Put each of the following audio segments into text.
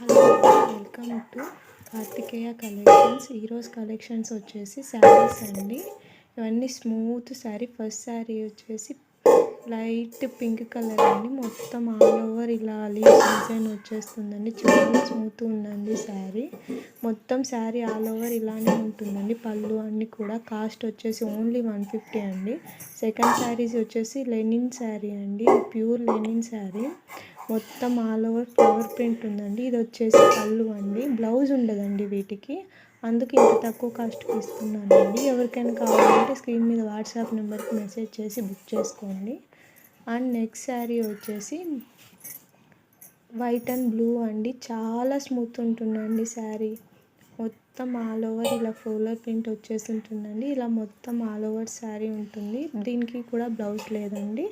Hello welcome to Kartikeya collections. ఈరోజు collections వచ్చేసి శారీస్ అండి. ఇవన్నీ స్మూత్ శారీ. ఫస్ట్ శారీ వచ్చేసి లైట్ పింక్ కలర్ అండి. మొత్తం ఆల్ ఓవర్ ఇలా లీవ్స్ డిజైన్ వచ్చేస్తుందండి. చాలా స్మూత్ ఉందండి శారీ. మొత్తం శారీ ఆల్ ఓవర్ ఇలానే ఉంటుందండి. పళ్ళు అన్నీ కూడా. కాస్ట్ వచ్చేసి ఓన్లీ 150 అండి. సెకండ్ శారీస్ వచ్చేసి లెనిన్ శారీ అండి. Pure linen sari. మొత్తం ఆల్ ఓవర్ ఫ్లవర్ ప్రింట్ ఉందండి. ఇది వచ్చేసి పళ్ళు అండి. బ్లౌజ్ ఉండదండి వీటికి, అందుకే ఇంత తక్కువ కాస్ట్కి ఇస్తున్నానండి. ఎవరికైనా కావాలంటే స్క్రీన్ మీద వాట్సాప్ నెంబర్కి మెసేజ్ చేసి బుక్ చేసుకోండి. అండ్ నెక్స్ట్ శారీ వచ్చేసి వైట్ అండ్ బ్లూ అండి. చాలా స్మూత్ ఉంటుందండి శారీ. మొత్తం ఆల్ ఓవర్ ఇలా ఫ్లోరల్ ప్రింట్ వచ్చేసి ఉంటుందండి. ఇలా మొత్తం ఆల్ ఓవర్ శారీ ఉంటుంది. దీనికి కూడా బ్లౌజ్ లేదండి.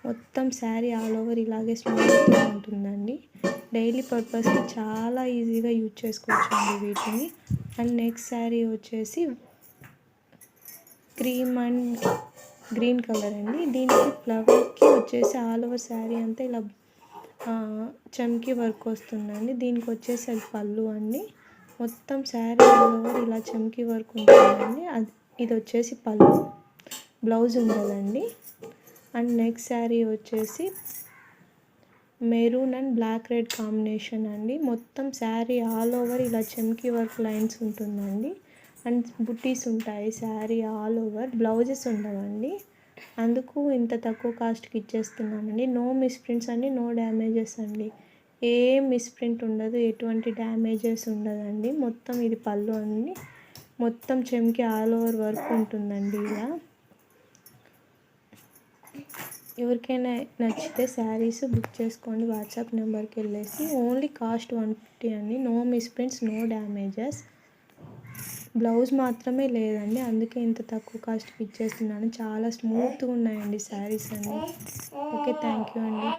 మొత్తం శారీ ఆల్ ఓవర్ ఇలాగే స్మూత్గా ఉంటుందండి. డైలీ పర్పస్కి చాలా ఈజీగా యూజ్ చేసుకోవచ్చు అండి వీటిని. అండ్ నెక్స్ట్ శారీ వచ్చేసి క్రీమ్ అండ్ గ్రీన్ కలర్ అండి. దీనికి ఫ్లవర్కి వచ్చేసి ఆల్ ఓవర్ శారీ అంతా ఇలా చమ్కీ వర్క్ వస్తుందండి. దీనికి వచ్చేసి అది పళ్ళు అండి. మొత్తం శారీ ఆల్ ఓవర్ ఇలా చమ్కీ వర్క్ ఉంటుందండి. ఇది వచ్చేసి పళ్ళు, బ్లౌజ్ ఉండదండి. అండ్ నెక్స్ట్ శారీ వచ్చేసి maroon and black red combination అండి. మొత్తం శారీ ఆల్ ఓవర్ ఇలా చమ్కీ వర్క్ లైన్స్ ఉంటుందండి. అండ్ బుట్టీస్ ఉంటాయి శారీ ఆల్ ఓవర్. బ్లౌజెస్ ఉండవండి. అందుకు ఇంత తక్కువ కాస్ట్కి ఇచ్చేస్తున్నామండి. నో మిస్ప్రింట్స్ అండి, నో డ్యామేజెస్ అండి. ఏ మిస్ప్రింట్ ఉండదు, ఎటువంటి డ్యామేజెస్ ఉండదండి. మొత్తం ఇది పళ్ళు అండి. మొత్తం చమ్కీ ఆల్ ఓవర్ వర్క్ ఉంటుందండి. ఇలా ఎవరికైనా నచ్చితే శారీస్ బుక్ చేసుకోండి. వాట్సాప్ నెంబర్కి వెళ్ళేసి. ఓన్లీ కాస్ట్ 150 అండి. No misprints, no damages. Blouse మాత్రమే లేదండి, అందుకే ఇంత తక్కువ కాస్ట్కి ఇచ్చేస్తున్నాను. చాలా స్మూత్గా ఉన్నాయండి శారీస్ అన్నీ. ఓకే, థ్యాంక్ యూ అండి.